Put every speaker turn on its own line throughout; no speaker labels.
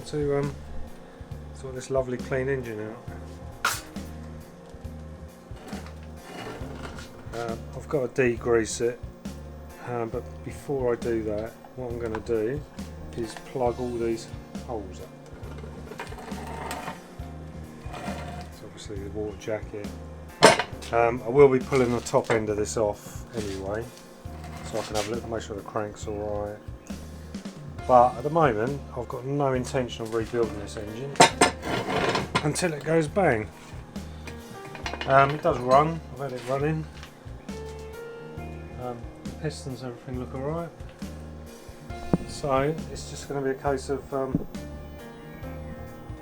to sort this lovely clean engine out. I've got to degrease it, but before I do that, what I'm going to do is plug all these holes up. It's obviously the water jacket. I will be pulling the top end of this off anyway, so I can have a look, make sure the crank's alright. But at the moment, I've got no intention of rebuilding this engine until it goes bang. It does run, I've had it running. The pistons, everything look alright. So it's just going to be a case of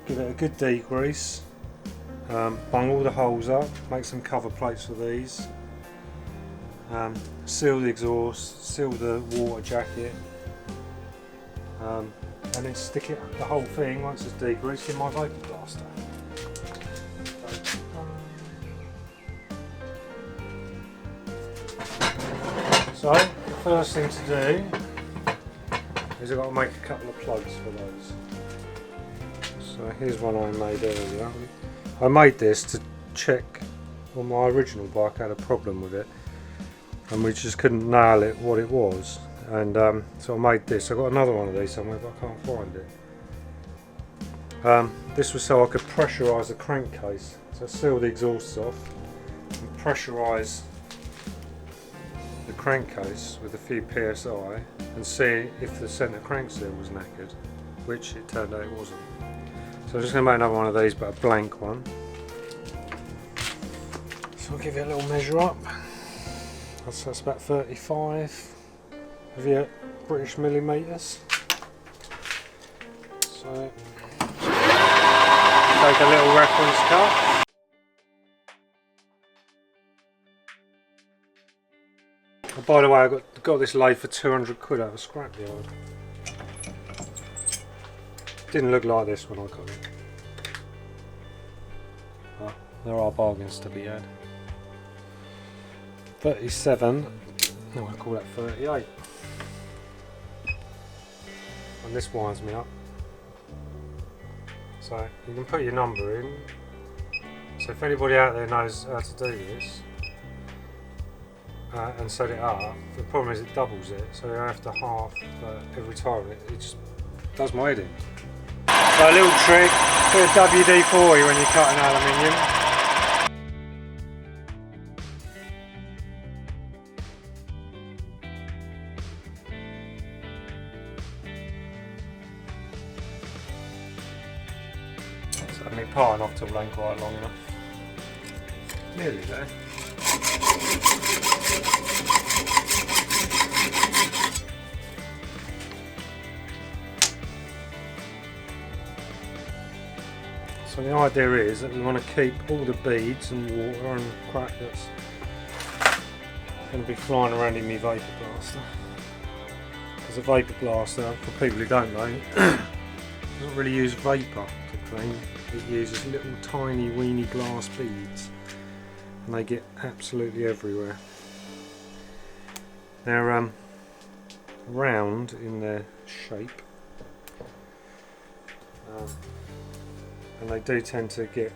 give it a good degrease, bung all the holes up, make some cover plates for these, seal the exhaust, seal the water jacket, and then stick it, the whole thing, once it's degreased, in my Vapour blaster. So the first thing to do is I've got to make a couple of plugs for those. So here's one I made earlier. I made this to check, on my original bike I had a problem with it and we just couldn't nail it what it was, and so I made this. I've got another one of these somewhere but I can't find it. This was so I could pressurise the crankcase, so seal the exhausts off and pressurise the crankcase with a few psi and see if the centre crank seal was knackered, which it turned out it wasn't. So I'm just going to make another one of these, but a blank one. So I'll give it a little measure up. That's about 35 of your British millimetres. So take a little reference cut. Oh, by the way, I got this lathe for 200 quid out of a scrapyard. Didn't look like this when I got it. But there are bargains to be had. 37, no, I call that 38. And this winds me up. So you can put your number in. So if anybody out there knows how to do this, and set it up, the problem is it doubles it, so you have to half every time. It just does my head in. So a little trick, bit of WD-40 when you're cutting aluminium. So I mean, parting off till ain't quite long enough. Nearly there. So the idea is that we want to keep all the beads and water and crap that's going to be flying around in my Vapour blaster. Because a Vapour blaster, for people who don't know, doesn't really use vapour to clean. It uses little tiny weeny glass beads and they get absolutely everywhere. They're round in their shape. And they do tend to get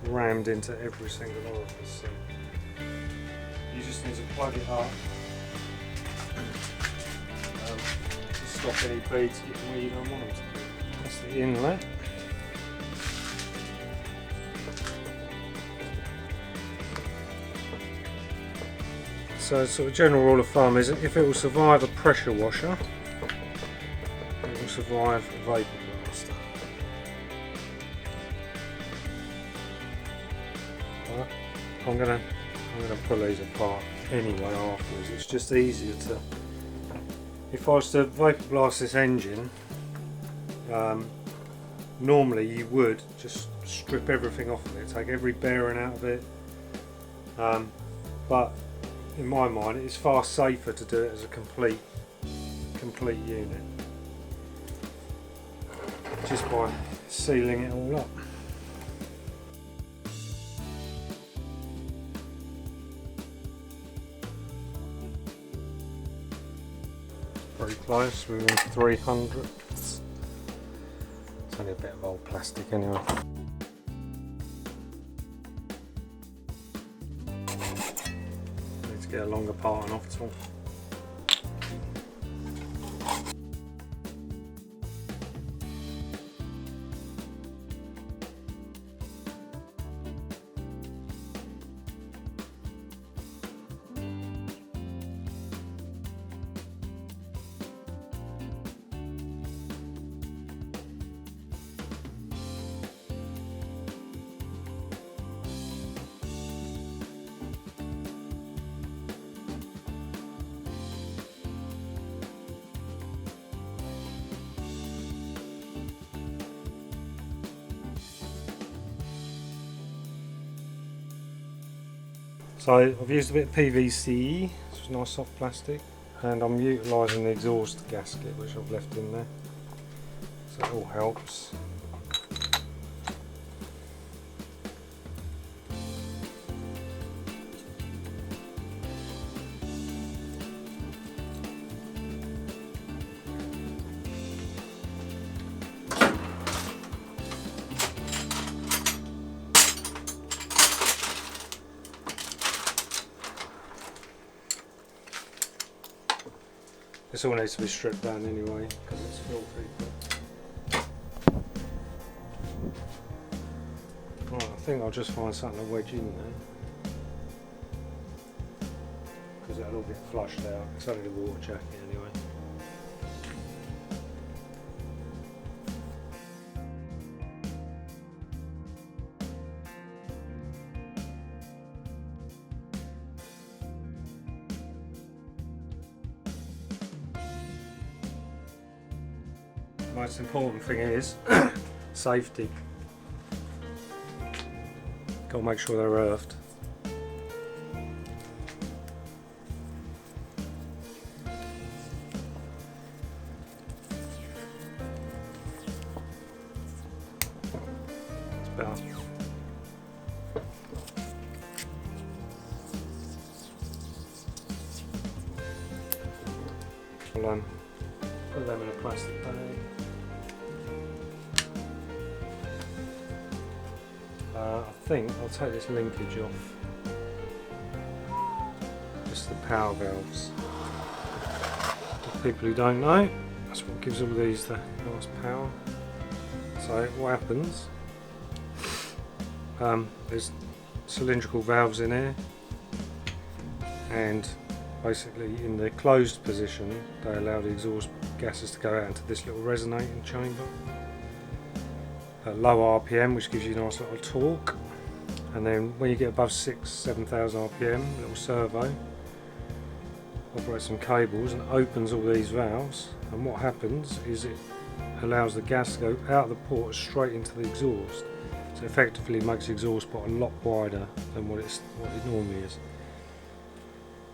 rammed into every single orifice. So you just need to plug it up to stop any beads getting where you don't want them to be. That's the inlet. So sort of general rule of thumb is if it will survive a pressure washer, it will survive a Vapour blaster. I'm gonna pull these apart anyway afterwards. It's just easier to, if I was to Vapour blast this engine, normally you would just strip everything off of it, take every bearing out of it, but in my mind it's far safer to do it as a complete unit, just by sealing it all up. Very close, within 300ths. only a bit of old plastic anyway. Need to get a longer parting off tool. So I've used a bit of PVC, which is nice soft plastic, and I'm utilising the exhaust gasket which I've left in there, so it all helps. This all needs to be stripped down anyway because it's filthy. Right, I think I'll just find something to wedge in there because that'll all get flushed out. It's only the water jacket anyway. The most important thing is safety. Got to make sure they're earthed. It's better. I'll put them in a plastic bag. I think I'll take this linkage off, just the power valves. For people who don't know, that's what gives all these the nice power. So what happens, there's cylindrical valves in here, and basically in the closed position they allow the exhaust gases to go out into this little resonating chamber at low RPM, which gives you a nice little torque. And then when you get above 6,000–7,000 RPM, a little servo operates some cables and opens all these valves, and what happens is it allows the gas to go out of the port straight into the exhaust, so effectively makes the exhaust port a lot wider than what it normally is,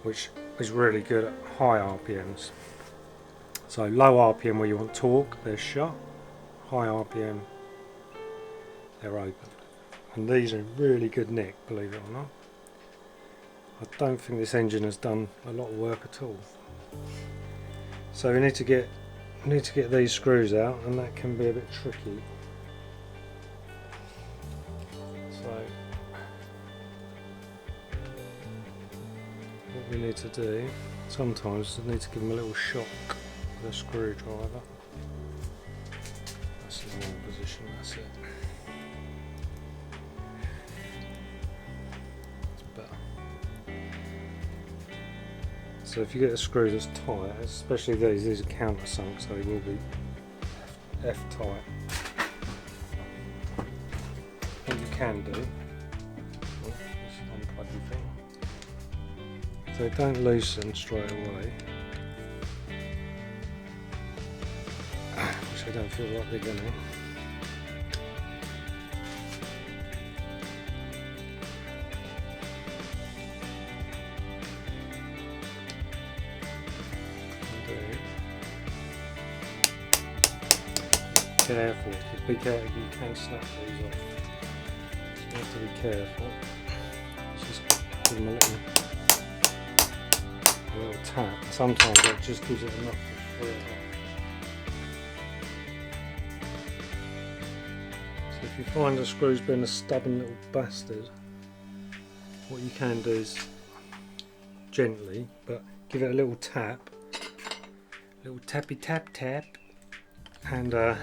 which is really good at high RPMs. So low RPM where you want torque, they're shut. High RPM, they're open. And these are in really good nick, believe it or not. I don't think this engine has done a lot of work at all. So we need to get these screws out, and that can be a bit tricky. So what we need to do, sometimes we need to give them a little shock with a screwdriver. That's in the wrong position, that's it. So if you get a screw that's tight, especially these are countersunk, so they will be F-tight. What you can do, this unplugging thing, so they don't loosen straight away, which I don't feel like they're going to. Careful, be careful, you can snap these off. So you have to be careful. Just give them a little tap. Sometimes that just gives it enough to free it off. if you find the screw's been a stubborn little bastard, what you can do is gently, but give it a little tap, little tappy tap tap, and what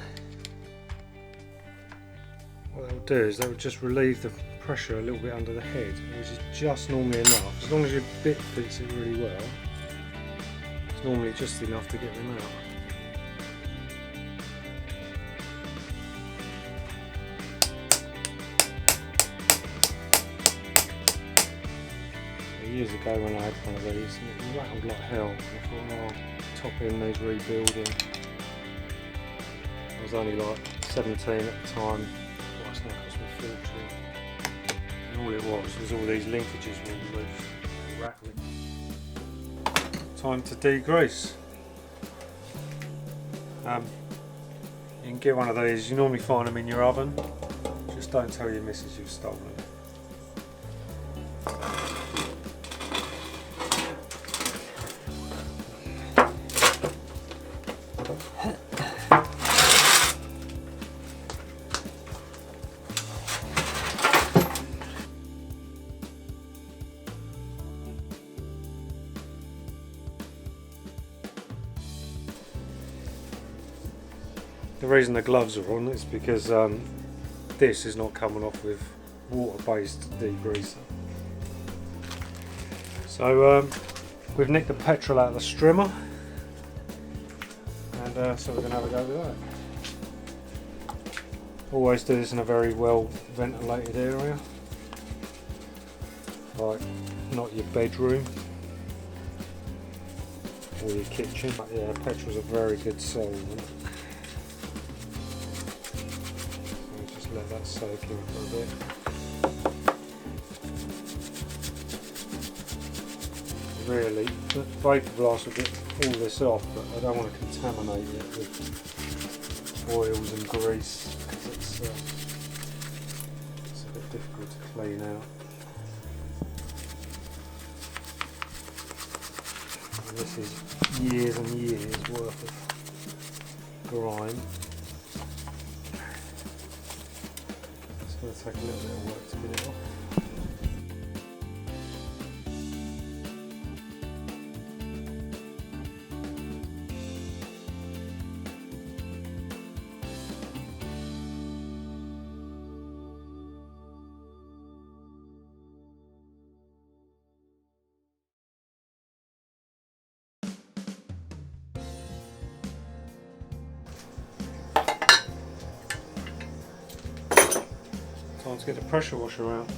that will do is that will just relieve the pressure a little bit under the head, which is just normally enough. As long as your bit fits it really well, it's normally just enough to get them out. Years ago when I had one of these, and it rattled like hell. I thought, oh, top end needs rebuilding. I was only like 17 at the time. It's now cost me a fortune. And all it was all these linkages were loose, rattling. Time to degrease. You can get one of these. You normally find them in your oven. Just don't tell your missus you've stolen them. The reason the gloves are on is because this is not coming off with water-based degreaser. So we've nicked the petrol out of the strimmer, and so we're going to have a go with that. Always do this in a very well ventilated area, like not your bedroom or your kitchen. But yeah, petrol's a very good solvent. Let that soak in for a bit. Really, the Vapour blast will get all this off, but I don't want to contaminate it with oils and grease because it's a bit difficult to clean out. And this is years and years worth of grime. It's going to take a little bit of work to get it off. Time to get the pressure washer out.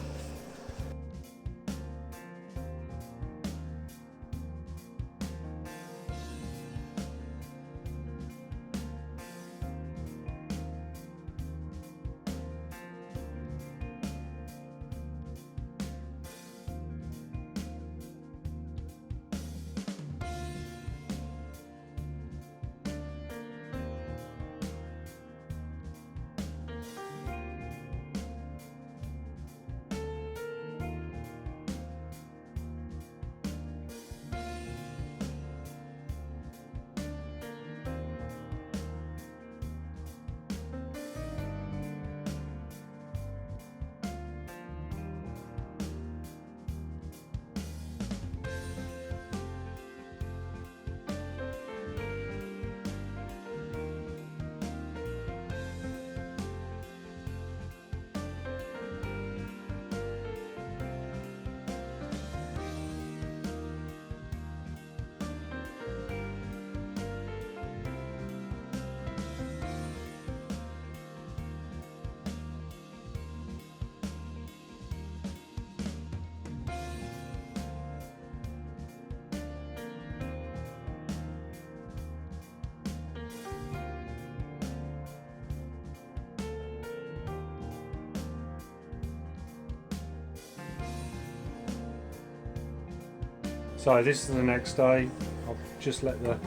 So this is the next day. I'll just let the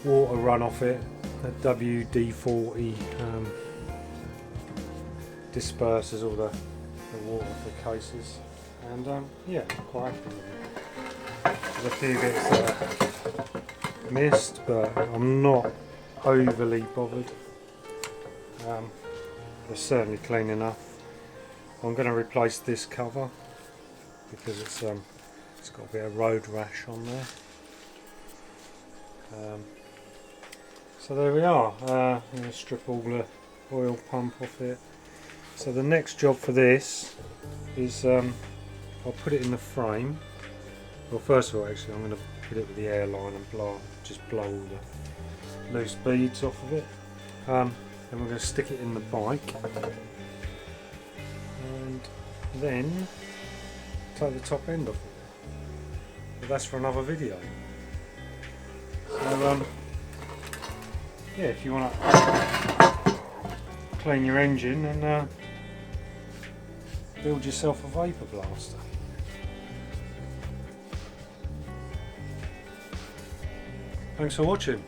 water run off it. The WD-40 disperses all the water off the cases, and yeah, quite happy with it. There's a few bits that I missed, but I'm not overly bothered. They're certainly clean enough. I'm going to replace this cover because it's got a bit of road rash on there. So there we are. I'm going to strip all the oil pump off it. So the next job for this is I'll put it in the frame. Well, first of all, actually, I'm going to put it with the airline and just blow all the loose beads off of it. Then we're going to stick it in the bike, and then take the top end off it. But that's for another video. So yeah, if you want to clean your engine and build yourself a Vapour blaster. Thanks for watching.